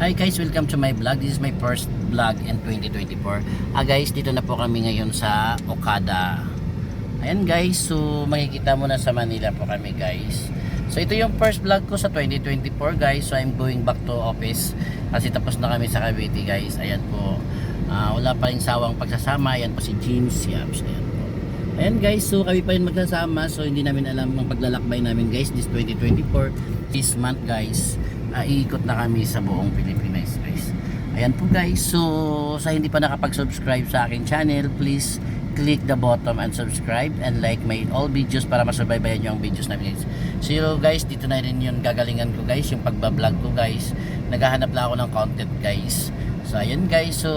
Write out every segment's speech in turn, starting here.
Hi guys, welcome to my vlog. This is my first vlog in 2024. Guys, dito na po kami ngayon sa Okada. Ayan guys, so makikita mo na sa Manila po kami guys. So ito yung first vlog ko sa 2024 guys. So I'm going back to office kasi tapos na kami sa Cavite guys. Ayan po, wala pa rin sawang pagsasama. Ayan po si James Yaps. Ayan po. Ayan guys, so kami pa rin magsasama. So hindi namin alam ang paglalakbay namin guys this 2024. This month guys, iikot na kami sa buong Pilipinas guys. Ayan po guys, so sa hindi pa nakapag-subscribe sa akin channel, please click the bottom and subscribe and like my all videos para masubaybayan nyo ang videos namin guys. So guys, dito na rin yung gagalingan ko guys, yung pagbablog ko guys. Naghahanap lang ako ng content guys. So ayan guys, so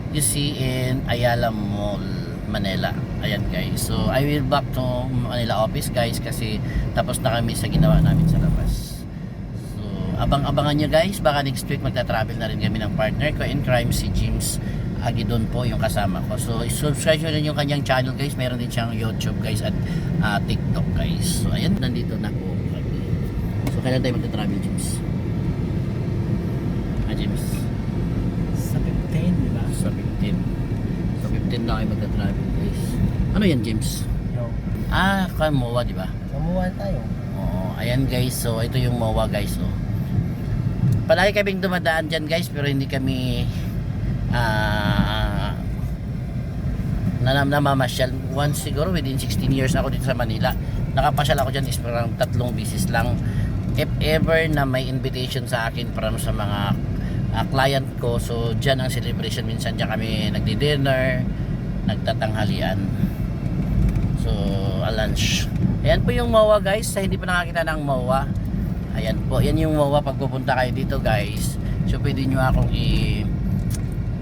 you see in Ayala Mall, Manila. Ayan guys, so I will back to Manila office guys kasi tapos na kami sa ginawa namin sa labas. Abang-abangan nyo guys, baka next week magta-travel na rin kami ng partner ko in crime, si James Agidon po yung kasama ko. So subscribe nyo rin yung kanyang channel guys, meron din siyang YouTube guys at TikTok guys. So ayan, nandito na po kami. So kailan tayo magta-travel James? James? Sa 15, di ba? Sa 15. So 15 na kayo magta-travel guys. Ano yan James? Yo. Kan MOA di ba? Samuha tayo. Oo, ayan guys, so ito yung MOA guys. So palagi kaming dumadaan dyan guys, pero hindi kami namamasyal. Once siguro within 16 years ako dito sa Manila, nakapasyal ako dyan is parang 3 beses lang, if ever na may invitation sa akin para sa mga client ko. So dyan ang celebration, minsan dyan kami nagdi-dinner, nagtatanghalian, so lunch. Ayan po yung MOA guys, sa hindi pa nakakita ng MOA, ayan po, yan yung MOA pag pupunta kayo dito guys. So pwede nyo akong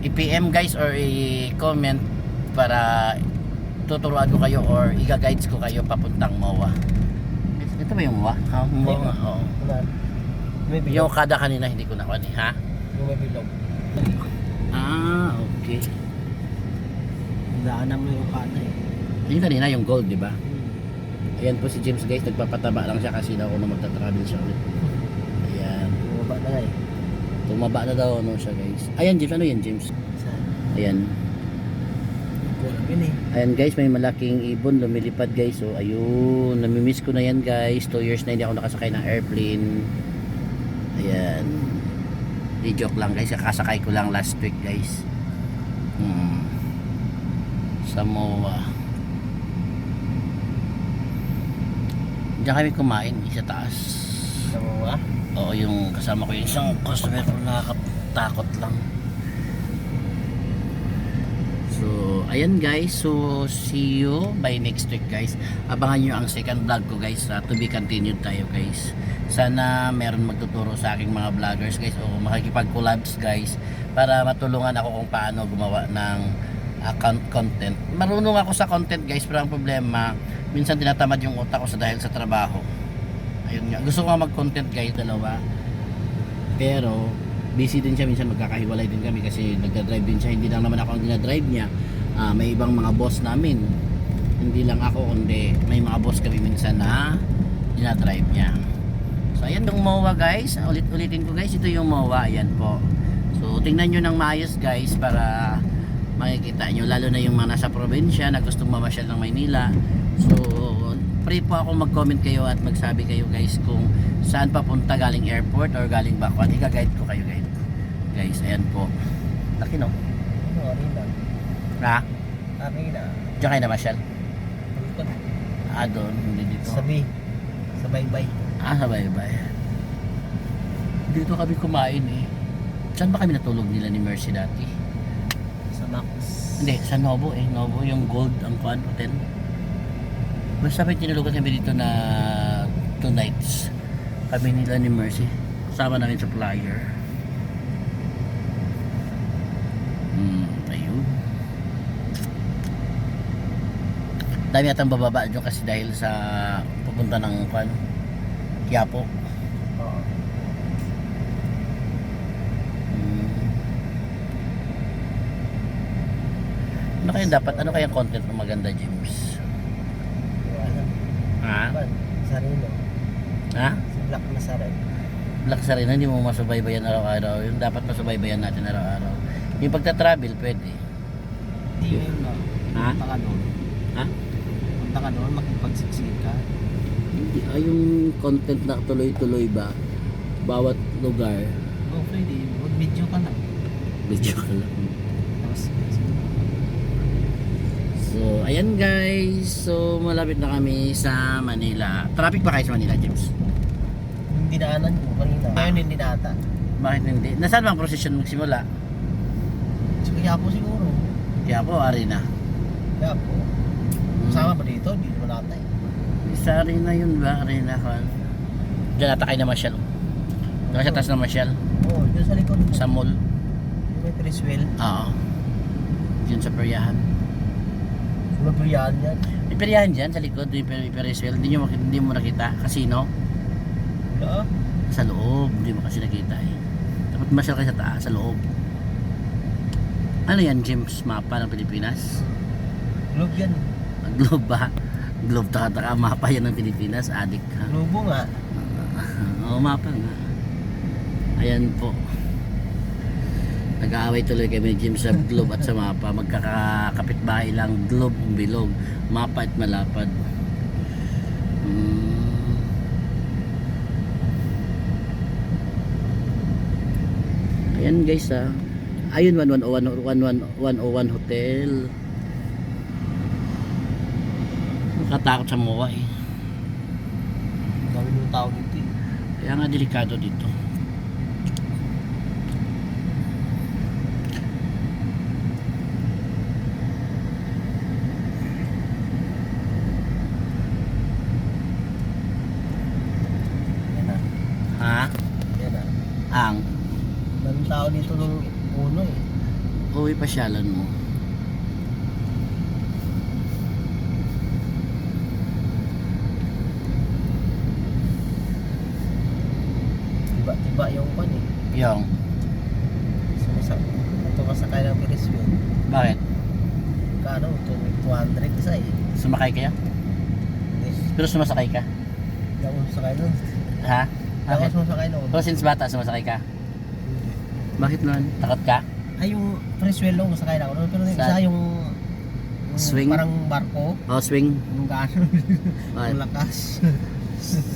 i-PM guys or i-comment para tuturuan ko kayo or i-guides ko kayo papuntang MOA. Ito ba yung MOA? MOA, oo. Yung kada kanina hindi ko nakuha ha? Yung may bilog. Okay. Daanan mo yung kana eh. Yung kanina yung gold, di ba? Ayan po si James guys, nagpapataba lang siya kasi daw kung magta-travel siya ulit. Ayan. Bumaba na eh. Tumaba na daw ano siya guys. Ayan James, ano yan James? Ayan. Yun eh. Ayan guys, may malaking ibon lumilipad guys. So ayun, namimiss ko na yan guys. 2 years na hindi ako nakasakay ng airplane. Ayan. Di joke lang guys, kakasakay ko lang last week guys. Samoa. Diyan kami kumain sa taas. Samuha? Oo, yung kasama ko yung isang customer ko, nakakatakot lang. So ayan guys, so see you by next week guys. Abangan nyo ang second vlog ko guys, to be continued tayo guys. Sana meron magtuturo sa aking mga vloggers guys o makikipag-collabs guys para matulungan ako kung paano gumawa ng content. Marunong ako sa content guys, pero ang problema minsan tinatamad yung utak ko dahil sa trabaho. Ayun nga, gusto ko nga mag-content guys, dalawa, pero busy din siya, minsan magkakahiwalay din kami kasi nagda-drive din siya. Hindi lang naman ako ang dinadrive niya, may ibang mga boss namin, hindi lang ako kundi may mga boss kami minsan na dinadrive niya. So ayan yung MOA guys, ulitin ko guys, ito yung MOA, ayan po. So tingnan nyo ng maayos guys para makikita nyo, lalo na yung mga nasa probinsya na gustong mamasyal ng Maynila. So free po ako mag-comment kayo at magsabi kayo guys kung saan papunta, galing airport or galing Bacoan. Iga-guide ko kayo guys. Ayan po, laki no? Arena. Ha? Arena. Diyan kayo namasyal? Likod. Doon, hindi dito. Sabi. Sa baybay. Sa baybay. Dito kami kumain eh. Saan ba kami natulog nila ni Mercy dati? Sa Max. Hindi, sa Novo eh. Novo yung gold ang kuan hotel. Basta may tinulugan kami dito na 2 nights. Kami nila ni Mercy. Kasama namin sa flyer. Ayun. Dami atang bababa dyan kasi dahil sa pupunta ng kuan Quiapo. Oo. Ano kaya dapat? Ano kaya content na maganda James? Wala. Ha? Sarilo. Ha? Si Black na saril. Lakas rin, hindi mo masubaybayan araw-araw. Yung dapat masubaybayan natin araw-araw. Yung pagta-travel, pwede. Hindi yun na. Ha? Punta ka doon. Ha? Punta ka doon, makipagsiksik ka. Hindi, yung content na tuloy-tuloy ba? Bawat lugar, O pwede, mag-video ka na. video ka lang. Tapos, So, ayan guys. So, malapit na kami sa Manila. Traffic ba kayo sa Manila, James? yung dinaanan ko kanina. Ngayon hindi na ata. Bakit hindi? Nasaan bang prosesyon magsimula? So, kaya po siguro. Kaya po, Arena. Kaya po. Kasama ba dito? Hindi naman ata eh. Sa Arena yun ba? Arena ka. Diyan ata kayo na Marshall. Diyan sa taas na Marshall. Oo, dyan sa likod. Sa mall. Yung may Criswell. Oo. Diyan sa peryahan. Mabriyaan yan. May peryahan dyan sa likod. May Periswell. Hindi mo nakita. Casino. Wala ah. Sa loob. Hindi mo kasi nakita eh. Dapat Marshall kayo sa taas. Sa loob. Ano yan, James? Mapa ng Pilipinas? Globe yan. Globe ba? Globe taka-taka. Mapa yan ng Pilipinas. Adik ka. Globo nga. Oo, mapa nga. Ayan po. Nag-aaway tuloy kami James sa globe at sa mapa. Magkakapit bahay lang. Globe ang bilog. Mapa at malapad. Ayan guys ha. Ayun 101 hotel. Nakatakot sa MOA eh. Ang dami ng tao dito eh. Kaya nga delikado dito. Yan ah. Ha? Yan ah. Ang Daming tao dito nung uno eh. uwi pasyalan mo. Tiba yung pan eh. Yung. Ito kasakay ng Criswell. Bakit? Kano? 200 isa eh. Sumakay kayo? Hindi. Pero sumasakay ka? Hindi ako sumakay nun. Ha? Hindi ako Bakit? sumasakay nun. Pero since bata sumasakay ka? Bakit nun? Takot ka? Ay yung Criswell lang masakay na ako nun. Pero yung Saan? isa yung Swing? parang barko. Oh, swing. Yung gano'n. Bakit? Yung lakas.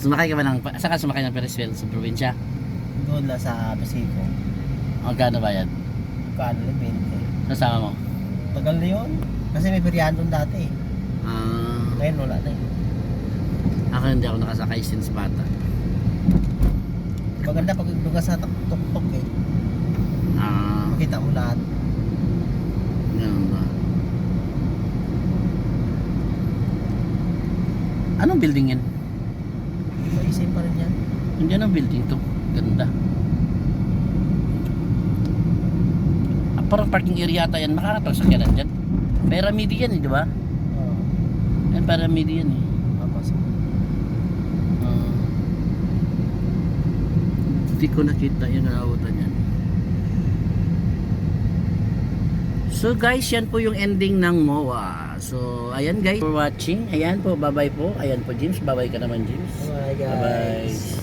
Sumakay ka ba ng... Saan ka sumakay ng Periswell? Sa probinsya? Doon lang sa Basico. O gano'n ba yan? Kano lang 20. Nasama mo? Tagal na yun. Kasi may peryahan doon dati eh. Ngayon wala na eh. Ako hindi ako nakasakay since bata. Maganda pag doon ka sa tuk-tuk eh. Makita mo lahat. Ganun ba? Anong building yan? Maisim pa rin yan. Hindi anong building to. Ganda. Parang parking area ata yan. Makakatang sakyanan dyan. Pyramid yan eh, di ba? Oo. Yan pyramid yan eh. Tapos, Hindi ko nakita yung naawatan yan. So guys, yan po yung ending ng MOA. So, ayan guys for watching. Ayan po, bye-bye po. Ayan po James, bye-bye ka naman James. bye guys. Bye-bye.